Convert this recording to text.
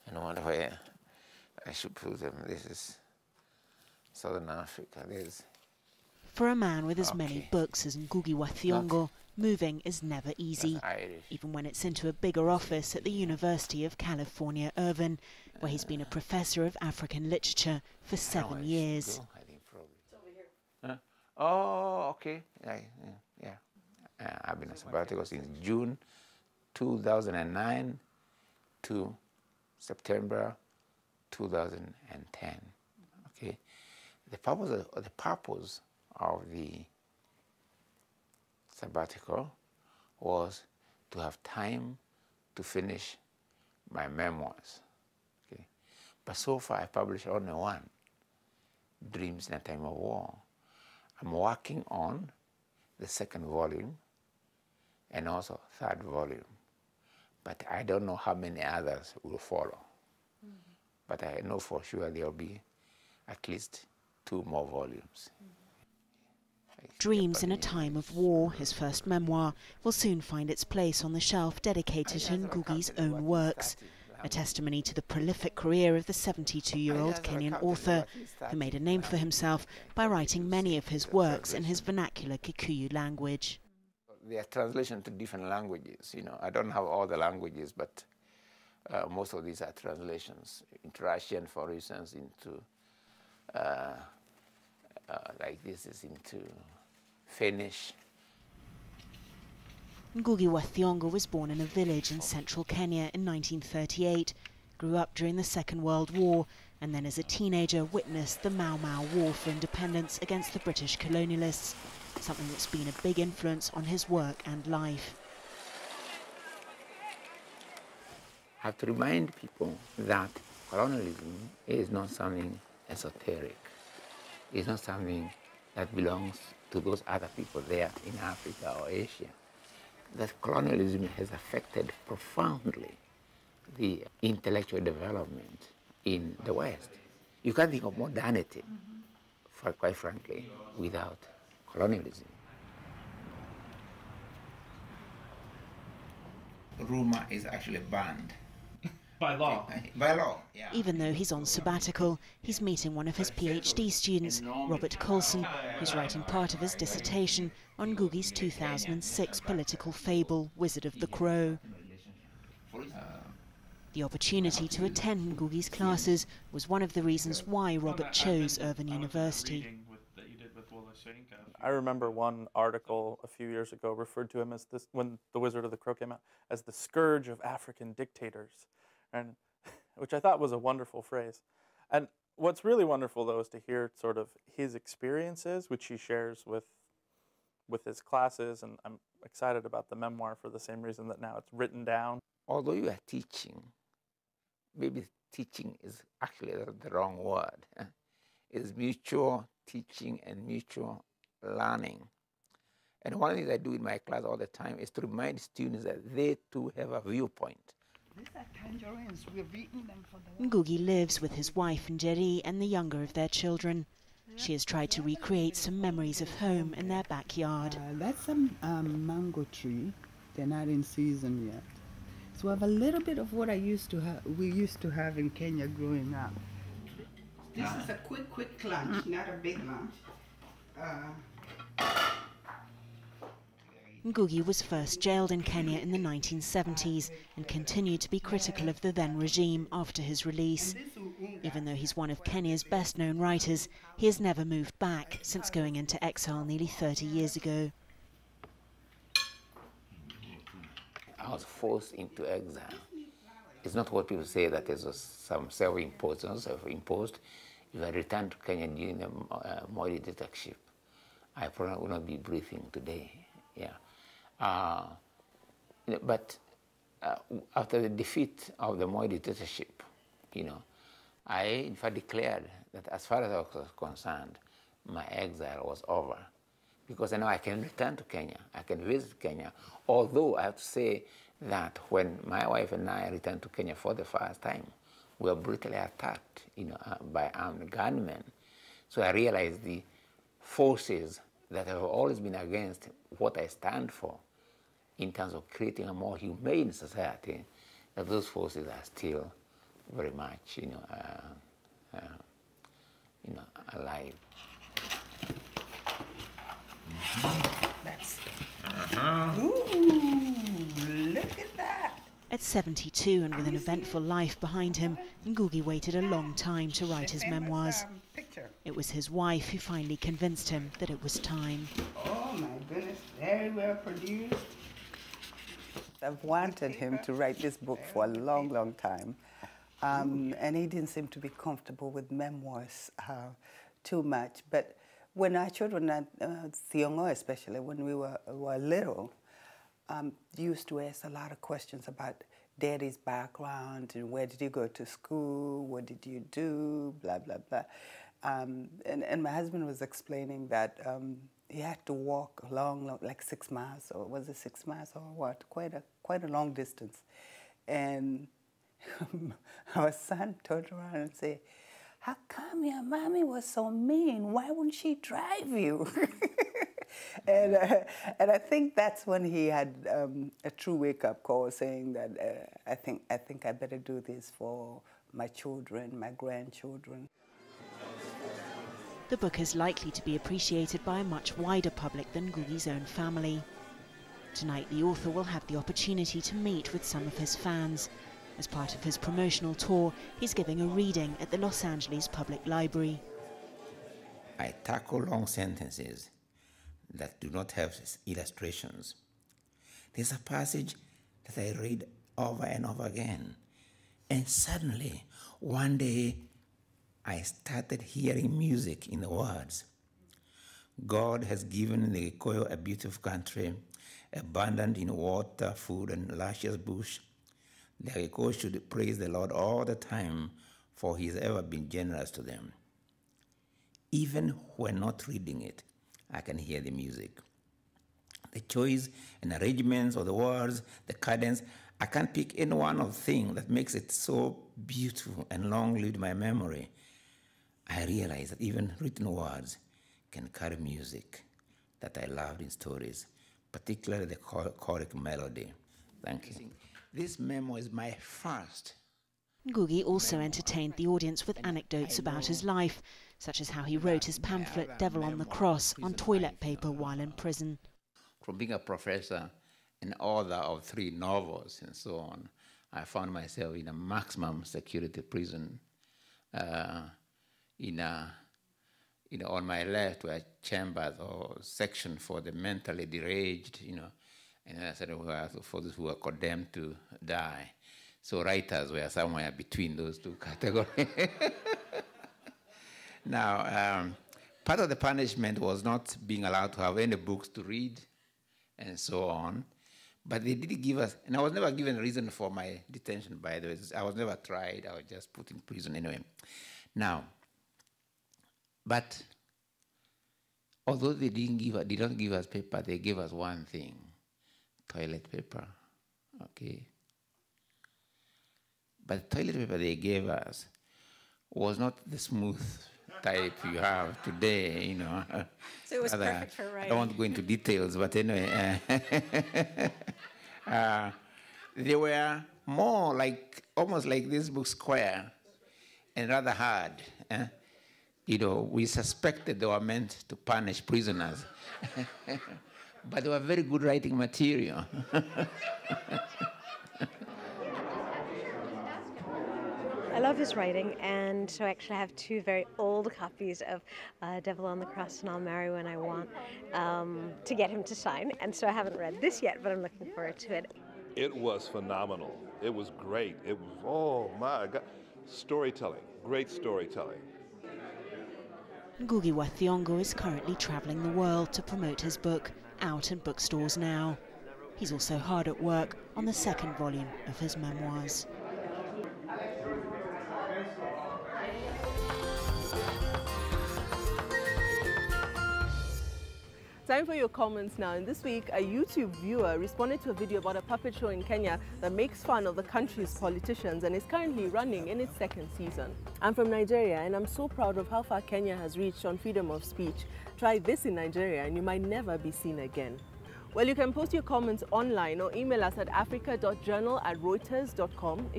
And I wonder where I should put them. This is Southern Africa. For a man with as many books as Ngugi Wa Thiongo, moving is never easy, even when it's into a bigger office at the University of California, Irvine, where he's been a professor of African literature for 7 years. I think probably. It's over here. Oh, okay. Yeah. I've been a sabbatical since June 2009 to September 2010. Okay. The purpose of the sabbatical was to have time to finish my memoirs. Okay. But so far I published only one, Dreams in a Time of War. I'm working on the second volume and also third volume. But I don't know how many others will follow. But I know for sure there will be at least 2 more volumes. Dreams in a Time of War, his first memoir, will soon find its place on the shelf dedicated to Ngugi's own works, a testimony to the prolific career of the 72-year-old Kenyan author, who made a name for himself by writing many of his works in his vernacular Kikuyu language. There are translations to different languages. I don't have all the languages, but most of these are translations. Into Russian, for instance, into like this is into Finnish. Ngugi Wa Thiongo was born in a village in central Kenya in 1938, grew up during the Second World War, and then as a teenager witnessed the Mau Mau War for independence against the British colonialists, something that's been a big influence on his work and life. I have to remind people that colonialism is not something esoteric. It's not something that belongs to those other people there in Africa or Asia. That colonialism has affected profoundly the intellectual development in the West. You can't think of modernity, quite frankly, without colonialism. Rumor is actually banned. By law? By law, yeah. Even though he's on sabbatical, he's meeting one of his PhD students, Robert Coulson, who's writing part of his dissertation on Ngugi's 2006 political fable, Wizard of the Crow. The opportunity to attend Ngugi's classes was one of the reasons why Robert chose Irvine University. I remember one article a few years ago referred to him as this, when The Wizard of the Crow came out, as the scourge of African dictators, and which I thought was a wonderful phrase. And what's really wonderful, though, is to hear sort of his experiences, which he shares with his classes, and I'm excited about the memoir for the same reason that now it's written down. Although you are teaching, maybe teaching is actually the wrong word. It's mutual teaching and mutual learning. And one thing I do in my class all the time is to remind students that they too have a viewpoint. These are tangerines. We've eaten them for the... Ngugi lives with his wife Njeri and the younger of their children. She has tried to recreate some memories of home in their backyard. That's some mango tree. They're not in season yet. So I have a little bit of what we used to have in Kenya growing up. This is a quick lunch, not a big lunch. Ngugi was first jailed in Kenya in the 1970s and continued to be critical of the then regime after his release. Even though he's one of Kenya's best-known writers, he has never moved back since going into exile nearly 30 years ago. I was forced into exile. It's not what people say that there's some self-imposed or self-imposed. If I returned to Kenya during the Moi dictatorship, I probably would not be breathing today. Yeah. But after the defeat of the Moi dictatorship, I in fact declared that as far as I was concerned, my exile was over. Because now I can return to Kenya, I can visit Kenya, although I have to say that when my wife and I returned to Kenya for the first time, we were brutally attacked by armed gunmen. So I realized the forces that have always been against what I stand for in terms of creating a more humane society, that those forces are still very much, alive. That's Ooh, look at that. At 72 and with an eventful life behind him, Ngugi waited a long time to write his memoirs. It was his wife who finally convinced him that it was time. Oh my goodness, very well produced. I've wanted him to write this book for a long, long time. And he didn't seem to be comfortable with memoirs too much. But when our children, Thiong'o especially, when we were little, used to ask a lot of questions about Daddy's background and where did you go to school, what did you do, blah, blah, blah. And my husband was explaining that he had to walk a long, like 6 miles, or was it 6 miles or what? Quite a long distance. And our son turned around and said, "How come your mommy was so mean? Why wouldn't she drive you?" And I think that's when he had a true wake-up call, saying that I think I better do this for my children, my grandchildren. The book is likely to be appreciated by a much wider public than Ngugi's own family. Tonight, the author will have the opportunity to meet with some of his fans. As part of his promotional tour, he's giving a reading at the Los Angeles Public Library. I tackle long sentences that do not have illustrations. There's a passage that I read over and over again, and suddenly, one day, I started hearing music in the words. God has given the Gikuyu a beautiful country, abundant in water, food, and luscious bush. The Gikuyu should praise the Lord all the time, for he has ever been generous to them. Even when not reading it, I can hear the music. The choice and arrangements of the words, the cadence, I can't pick any one of the things that makes it so beautiful and long-lived in my memory. I realize that even written words can carry music that I loved in stories, particularly the choric melody. Thank you. This memoir is my first. Ngugi also entertained the audience with anecdotes about his life, such as how he wrote his pamphlet Devil on the Cross on toilet paper while in prison. From being a professor and author of 3 novels and so on, I found myself in a maximum security prison. On my left were chambers or section for the mentally deranged, and I said for those who were condemned to die. So writers were somewhere between those two categories. Now, part of the punishment was not being allowed to have any books to read and so on. But they did give us, and I was never given a reason for my detention, by the way. I was never tried. I was just put in prison anyway. Now, but although they didn't give us paper, they gave us one thing, toilet paper, okay? But the toilet paper they gave us was not the smooth type you have today, So it was perfect for writing. I don't want to go into details, but anyway, they were more like, almost like this book square and rather hard. We suspected they were meant to punish prisoners, but they were very good writing material. I love his writing, and so I actually have 2 very old copies of Devil on the Cross and I'll Marry When I Want to get him to sign, and so I haven't read this yet, but I'm looking forward to it. It was phenomenal. It was great. It was, oh my God, storytelling, great storytelling. Ngugi Wa Thiongo is currently travelling the world to promote his book, out in bookstores now. He's also hard at work on the 2nd volume of his memoirs. Time for your comments now. And this week, a YouTube viewer responded to a video about a puppet show in Kenya that makes fun of the country's politicians and is currently running in its 2nd season. I'm from Nigeria, and I'm so proud of how far Kenya has reached on freedom of speech. Try this in Nigeria and you might never be seen again. Well, you can post your comments online or email us at africa.journal@reuters.com.